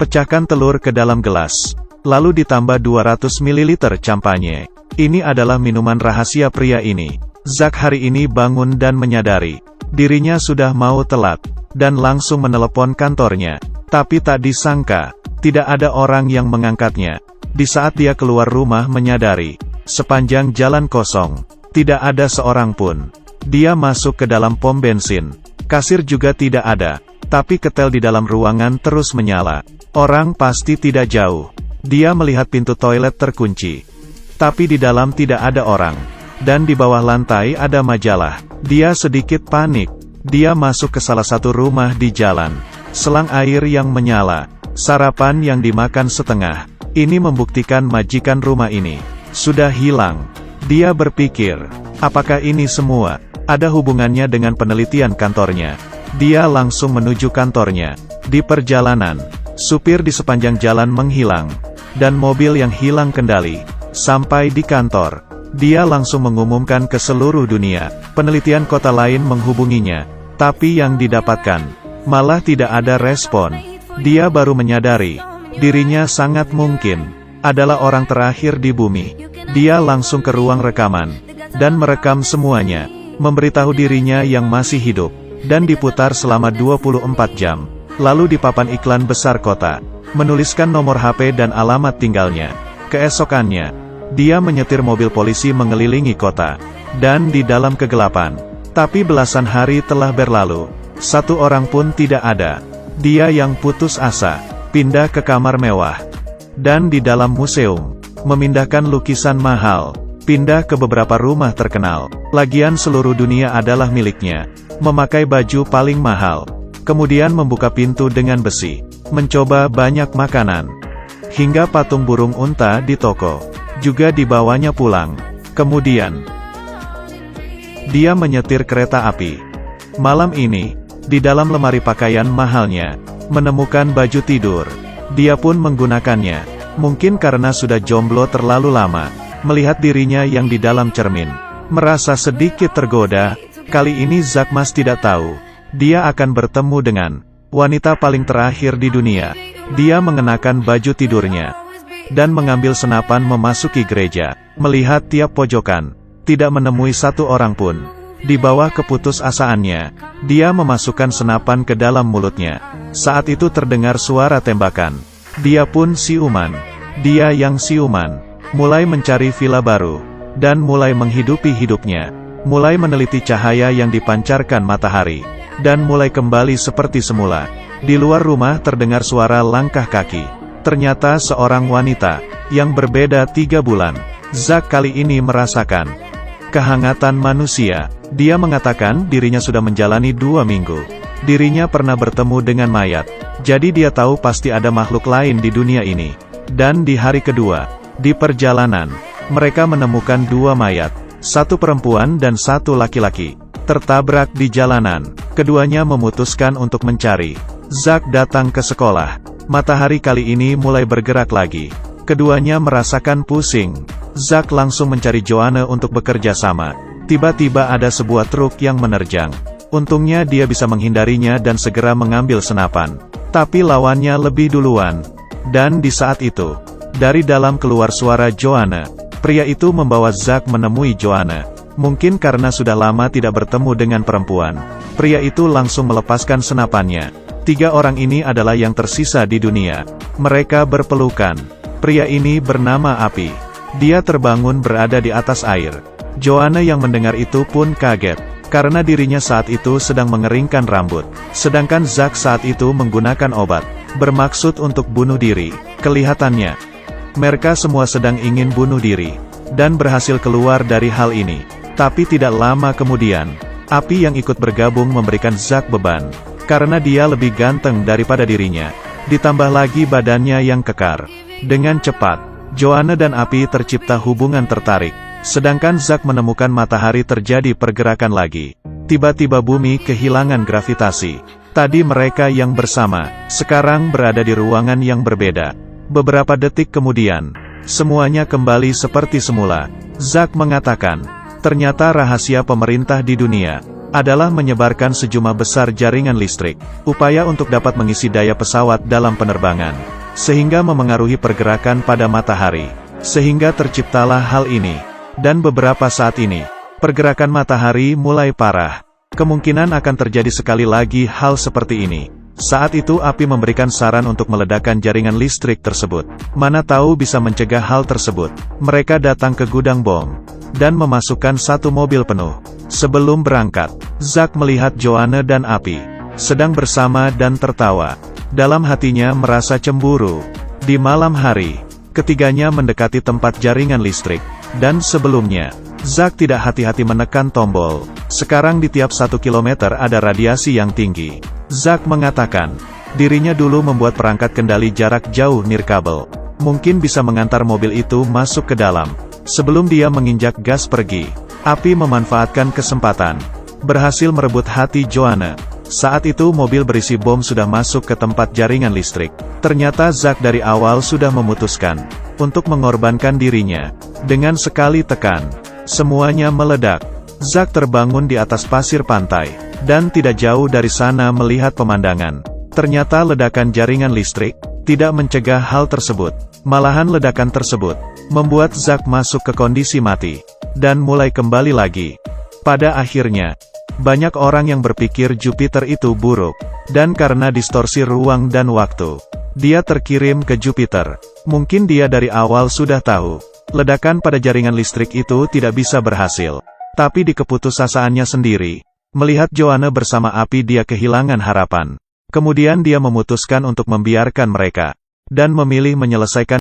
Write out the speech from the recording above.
Pecahkan telur ke dalam gelas. Lalu ditambah 200 ml champagne. Ini adalah minuman rahasia pria ini. Zack hari ini bangun dan menyadari dirinya sudah mau telat, dan langsung menelepon kantornya. Tapi tak disangka, tidak ada orang yang mengangkatnya. Di saat dia keluar rumah menyadari, sepanjang jalan kosong, tidak ada seorang pun. Dia masuk ke dalam pom bensin. Kasir juga tidak ada, tapi ketel di dalam ruangan terus menyala. Orang pasti tidak jauh. Dia melihat pintu toilet terkunci. Tapi di dalam tidak ada orang. Dan di bawah lantai ada majalah. Dia sedikit panik. Dia masuk ke salah satu rumah di jalan. Selang air yang menyala. Sarapan yang dimakan setengah. Ini membuktikan majikan rumah ini sudah hilang. Dia berpikir, apakah ini semua ada hubungannya dengan penelitian kantornya? Dia langsung menuju kantornya. Di perjalanan, supir di sepanjang jalan menghilang. Dan mobil yang hilang kendali. Sampai di kantor, dia langsung mengumumkan ke seluruh dunia. Penelitian kota lain menghubunginya, tapi yang didapatkan malah tidak ada respon. Dia baru menyadari dirinya sangat mungkin adalah orang terakhir di bumi. Dia langsung ke ruang rekaman dan merekam semuanya, memberitahu dirinya yang masih hidup, dan diputar selama 24 jam. Lalu di papan iklan besar kota, menuliskan nomor HP dan alamat tinggalnya. Keesokannya, dia menyetir mobil polisi mengelilingi kota, dan di dalam kegelapan. Tapi belasan hari telah berlalu, satu orang pun tidak ada. Dia yang putus asa, pindah ke kamar mewah, dan di dalam museum, memindahkan lukisan mahal, pindah ke beberapa rumah terkenal. Lagian seluruh dunia adalah miliknya. Memakai baju paling mahal, kemudian membuka pintu dengan besi, mencoba banyak makanan, hingga patung burung unta di toko juga dibawanya pulang. Kemudian, dia menyetir kereta api. Malam ini, di dalam lemari pakaian mahalnya, menemukan baju tidur. Dia pun menggunakannya. Mungkin karena sudah jomblo terlalu lama, melihat dirinya yang di dalam cermin, merasa sedikit tergoda. Kali ini Zack Mas tidak tahu, dia akan bertemu dengan wanita paling terakhir di dunia. Dia mengenakan baju tidurnya, dan mengambil senapan memasuki gereja. Melihat tiap pojokan, tidak menemui satu orang pun. Di bawah keputusasaannya, dia memasukkan senapan ke dalam mulutnya. Saat itu terdengar suara tembakan. Dia pun siuman. Dia yang siuman, mulai mencari villa baru, dan mulai menghidupi hidupnya. Mulai meneliti cahaya yang dipancarkan matahari, dan mulai kembali seperti semula. Di luar rumah terdengar suara langkah kaki. Ternyata seorang wanita, yang berbeda 3 bulan. Zack kali ini merasakan kehangatan manusia. Dia mengatakan dirinya sudah menjalani 2 minggu. Dirinya pernah bertemu dengan mayat. Jadi dia tahu pasti ada makhluk lain di dunia ini. Dan di hari kedua, di perjalanan, mereka menemukan 2 mayat. 1 perempuan dan 1 laki-laki. Tertabrak di jalanan. Keduanya memutuskan untuk mencari. Zack datang ke sekolah. Matahari kali ini mulai bergerak lagi. Keduanya merasakan pusing. Zack langsung mencari Joanne untuk bekerja sama. Tiba-tiba ada sebuah truk yang menerjang. Untungnya dia bisa menghindarinya dan segera mengambil senapan. Tapi lawannya lebih duluan. Dan di saat itu, dari dalam keluar suara Joanne. Pria itu membawa Zack menemui Joanne. Mungkin karena sudah lama tidak bertemu dengan perempuan, pria itu langsung melepaskan senapannya. 3 orang ini adalah yang tersisa di dunia. Mereka berpelukan. Pria ini bernama Api. Dia terbangun berada di atas air. Joanne yang mendengar itu pun kaget, karena dirinya saat itu sedang mengeringkan rambut. Sedangkan Zack saat itu menggunakan obat, bermaksud untuk bunuh diri. Kelihatannya, mereka semua sedang ingin bunuh diri, dan berhasil keluar dari hal ini. Tapi tidak lama kemudian, Api yang ikut bergabung memberikan Zack beban. Karena dia lebih ganteng daripada dirinya. Ditambah lagi badannya yang kekar. Dengan cepat, Joanne dan Api tercipta hubungan tertarik. Sedangkan Zack menemukan matahari terjadi pergerakan lagi. Tiba-tiba bumi kehilangan gravitasi. Tadi mereka yang bersama, sekarang berada di ruangan yang berbeda. Beberapa detik kemudian, semuanya kembali seperti semula. Zack mengatakan, ternyata rahasia pemerintah di dunia adalah menyebarkan sejumlah besar jaringan listrik, upaya untuk dapat mengisi daya pesawat dalam penerbangan. sehingga memengaruhi pergerakan pada matahari. Sehingga terciptalah hal ini. Dan beberapa saat ini, pergerakan matahari mulai parah. Kemungkinan akan terjadi sekali lagi hal seperti ini. Saat itu api memberikan saran untuk meledakkan jaringan listrik tersebut. Mana tahu bisa mencegah hal tersebut. Mereka datang ke gudang bom, dan memasukkan satu mobil penuh. Sebelum berangkat, Zack melihat Joanne dan Api sedang bersama dan tertawa. Dalam hatinya merasa cemburu. Di malam hari, ketiganya mendekati tempat jaringan listrik. Dan sebelumnya, Zack tidak hati-hati menekan tombol. Sekarang di tiap 1 kilometer ada radiasi yang tinggi. Zack mengatakan, dirinya dulu membuat perangkat kendali jarak jauh nirkabel. Mungkin bisa mengantar mobil itu masuk ke dalam. Sebelum dia menginjak gas pergi, Api memanfaatkan kesempatan. Berhasil merebut hati Joanne. Saat itu mobil berisi bom sudah masuk ke tempat jaringan listrik. Ternyata Zack dari awal sudah memutuskan untuk mengorbankan dirinya. Dengan sekali tekan, semuanya meledak. Zack terbangun di atas pasir pantai, dan tidak jauh dari sana melihat pemandangan. Ternyata ledakan jaringan listrik tidak mencegah hal tersebut. Malahan ledakan tersebut membuat Zack masuk ke kondisi mati, dan mulai kembali lagi. Pada akhirnya, banyak orang yang berpikir Jupiter itu buruk, dan karena distorsi ruang dan waktu, dia terkirim ke Jupiter. Mungkin dia dari awal sudah tahu, ledakan pada jaringan listrik itu tidak bisa berhasil. Tapi di keputusasaannya sendiri, melihat Joanne bersama Api dia kehilangan harapan. Kemudian dia memutuskan untuk membiarkan mereka, dan memilih menyelesaikan